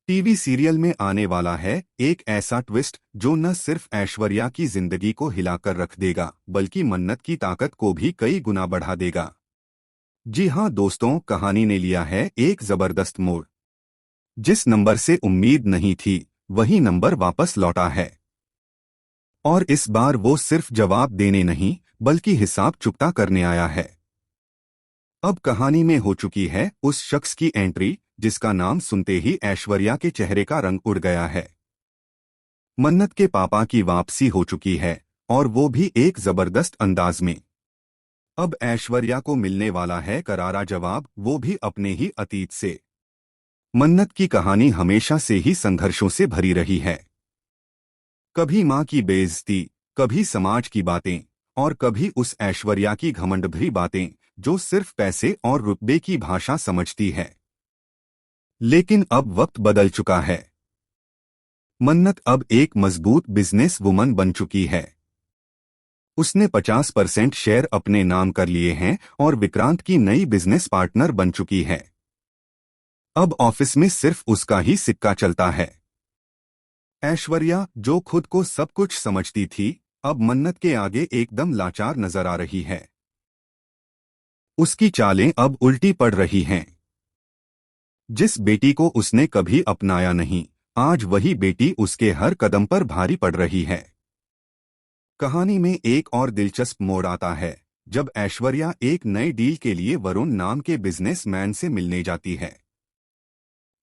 TV serial में आने वाला है एक ऐसा ट्विस्ट जो न सिर्फ ऐश्वर्या की जिंदगी को हिलाकर रख देगा बल्कि मन्नत की ताकत को भी कई गुना बढ़ा देगा। जी हाँ दोस्तों, कहानी ने लिया है एक जबरदस्त मोड़। जिस नंबर से उम्मीद नहीं थी वही नंबर वापस लौटा है। और इस बार वो सिर्फ जवाब देने नहीं बल्कि हिसाब चुकता करने आया है। अब कहानी में हो चुकी है उस शख्स की एंट्री जिसका नाम सुनते ही ऐश्वर्या के चेहरे का रंग उड़ गया है। मन्नत के पापा की वापसी हो चुकी है और वो भी एक जबरदस्त अंदाज में। अब ऐश्वर्या को मिलने वाला है करारा जवाब, वो भी अपने ही अतीत से। मन्नत की कहानी हमेशा से ही संघर्षों से भरी रही है। कभी माँ की बेइज्जती, कभी समाज की बातें और कभी उस ऐश्वर्या की घमंड भरी बातें जो सिर्फ पैसे और रुतबे की भाषा समझती है। लेकिन अब वक्त बदल चुका है। मन्नत अब एक मजबूत बिजनेस वुमन बन चुकी है। उसने 50% शेयर अपने नाम कर लिए हैं और विक्रांत की नई बिजनेस पार्टनर बन चुकी है। अब ऑफिस में सिर्फ उसका ही सिक्का चलता है। ऐश्वर्या, जो खुद को सब कुछ समझती थी, अब मन्नत के आगे एकदम लाचार नजर आ रही है। उसकी चालें अब उल्टी पड़ रही हैं। जिस बेटी को उसने कभी अपनाया नहीं, आज वही बेटी उसके हर कदम पर भारी पड़ रही है। कहानी में एक और दिलचस्प मोड़ आता है जब ऐश्वर्या एक नए डील के लिए वरुण नाम के बिजनेसमैन से मिलने जाती है।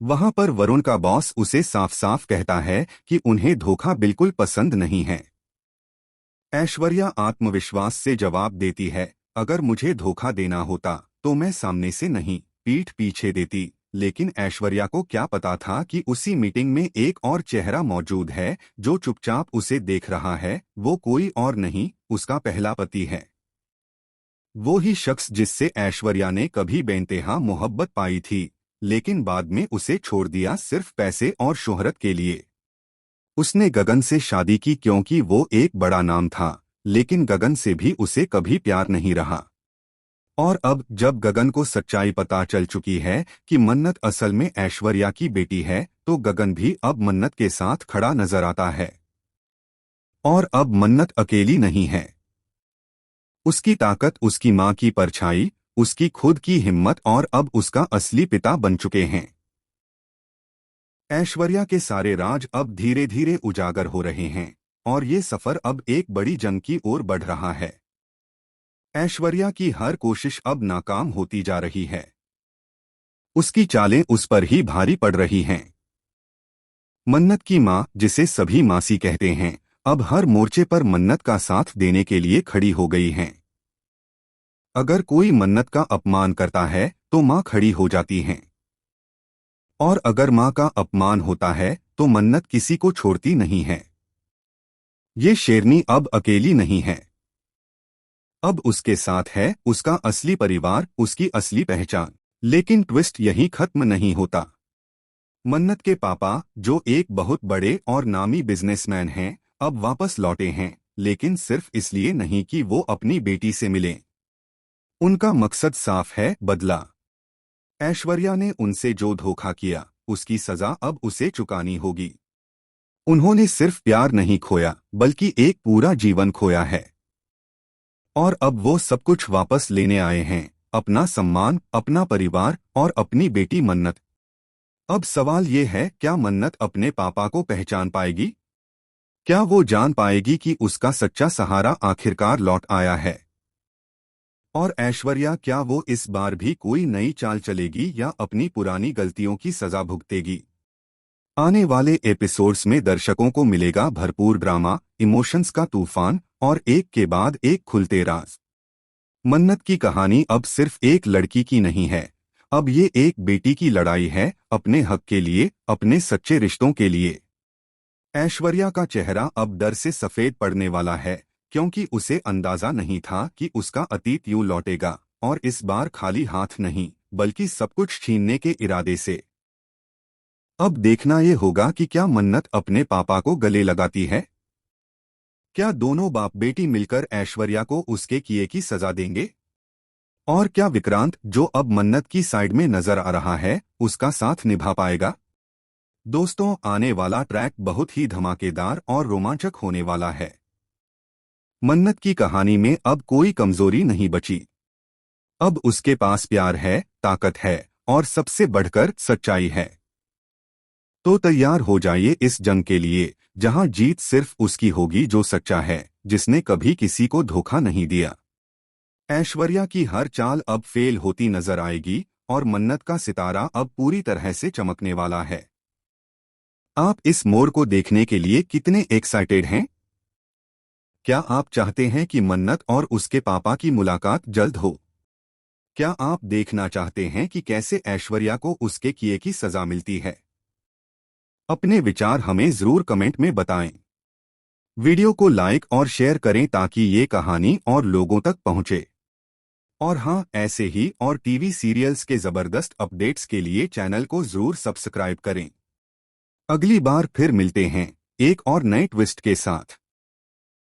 वहां पर वरुण का बॉस उसे साफ साफ कहता है कि उन्हें धोखा बिल्कुल पसंद नहीं है। ऐश्वर्या आत्मविश्वास से जवाब देती है, अगर मुझे धोखा देना होता तो मैं सामने से नहीं, पीठ पीछे देती। लेकिन ऐश्वर्या को क्या पता था कि उसी मीटिंग में एक और चेहरा मौजूद है जो चुपचाप उसे देख रहा है। वो कोई और नहीं, उसका पहला पति है। वो ही शख्स जिससे ऐश्वर्या ने कभी बेइंतहा मोहब्बत पाई थी, लेकिन बाद में उसे छोड़ दिया सिर्फ पैसे और शोहरत के लिए। उसने गगन से शादी की क्योंकि वो एक बड़ा नाम था, लेकिन गगन से भी उसे कभी प्यार नहीं रहा। और अब जब गगन को सच्चाई पता चल चुकी है कि मन्नत असल में ऐश्वर्या की बेटी है, तो गगन भी अब मन्नत के साथ खड़ा नजर आता है। और अब मन्नत अकेली नहीं है। उसकी ताकत, उसकी माँ की परछाई, उसकी खुद की हिम्मत और अब उसका असली पिता बन चुके हैं। ऐश्वर्या के सारे राज अब धीरे धीरे उजागर हो रहे हैं और ये सफर अब एक बड़ी जंग की ओर बढ़ रहा है। ऐश्वर्या की हर कोशिश अब नाकाम होती जा रही है। उसकी चालें उस पर ही भारी पड़ रही हैं। मन्नत की माँ, जिसे सभी मासी कहते हैं, अब हर मोर्चे पर मन्नत का साथ देने के लिए खड़ी हो गई हैं। अगर कोई मन्नत का अपमान करता है तो माँ खड़ी हो जाती हैं। और अगर माँ का अपमान होता है तो मन्नत किसी को छोड़ती नहीं है। ये शेरनी अब अकेली नहीं है। अब उसके साथ है उसका असली परिवार, उसकी असली पहचान। लेकिन ट्विस्ट यहीं खत्म नहीं होता। मन्नत के पापा, जो एक बहुत बड़े और नामी बिजनेसमैन हैं, अब वापस लौटे हैं, लेकिन सिर्फ इसलिए नहीं कि वो अपनी बेटी से मिलें। उनका मकसद साफ है, बदला। ऐश्वर्या ने उनसे जो धोखा किया, उसकी सजा अब उसे चुकानी होगी। उन्होंने सिर्फ प्यार नहीं खोया बल्कि एक पूरा जीवन खोया है। और अब वो सब कुछ वापस लेने आए हैं, अपना सम्मान, अपना परिवार और अपनी बेटी मन्नत। अब सवाल ये है, क्या मन्नत अपने पापा को पहचान पाएगी? क्या वो जान पाएगी कि उसका सच्चा सहारा आखिरकार लौट आया है? और ऐश्वर्या, क्या वो इस बार भी कोई नई चाल चलेगी या अपनी पुरानी गलतियों की सजा भुगतेगी? आने वाले एपिसोड्स में दर्शकों को मिलेगा भरपूर ड्रामा, इमोशंस का तूफान और एक के बाद एक खुलते राज। मन्नत की कहानी अब सिर्फ एक लड़की की नहीं है, अब ये एक बेटी की लड़ाई है, अपने हक के लिए, अपने सच्चे रिश्तों के लिए। ऐश्वर्या का चेहरा अब डर से सफेद पड़ने वाला है, क्योंकि उसे अंदाजा नहीं था कि उसका अतीत यूं लौटेगा, और इस बार खाली हाथ नहीं, बल्कि सब कुछ छीनने के इरादे से। अब देखना ये होगा कि क्या मन्नत अपने पापा को गले लगाती है? क्या दोनों बाप बेटी मिलकर ऐश्वर्या को उसके किए की सजा देंगे? और क्या विक्रांत, जो अब मन्नत की साइड में नजर आ रहा है, उसका साथ निभा पाएगा? दोस्तों, आने वाला ट्रैक बहुत ही धमाकेदार और रोमांचक होने वाला है। मन्नत की कहानी में अब कोई कमजोरी नहीं बची। अब उसके पास प्यार है, ताकत है और सबसे बढ़कर सच्चाई है। तो तैयार हो जाइए इस जंग के लिए, जहां जीत सिर्फ उसकी होगी जो सच्चा है, जिसने कभी किसी को धोखा नहीं दिया। ऐश्वर्या की हर चाल अब फेल होती नजर आएगी और मन्नत का सितारा अब पूरी तरह से चमकने वाला है। आप इस मोड़ को देखने के लिए कितने एक्साइटेड हैं? क्या आप चाहते हैं कि मन्नत और उसके पापा की मुलाकात जल्द हो? क्या आप देखना चाहते हैं कि कैसे ऐश्वर्या को उसके किए की सजा मिलती है? अपने विचार हमें जरूर कमेंट में बताएं। वीडियो को लाइक और शेयर करें ताकि ये कहानी और लोगों तक पहुंचे। और हाँ, ऐसे ही और टीवी सीरियल्स के जबरदस्त अपडेट्स के लिए चैनल को जरूर सब्सक्राइब करें। अगली बार फिर मिलते हैं एक और नए ट्विस्ट के साथ।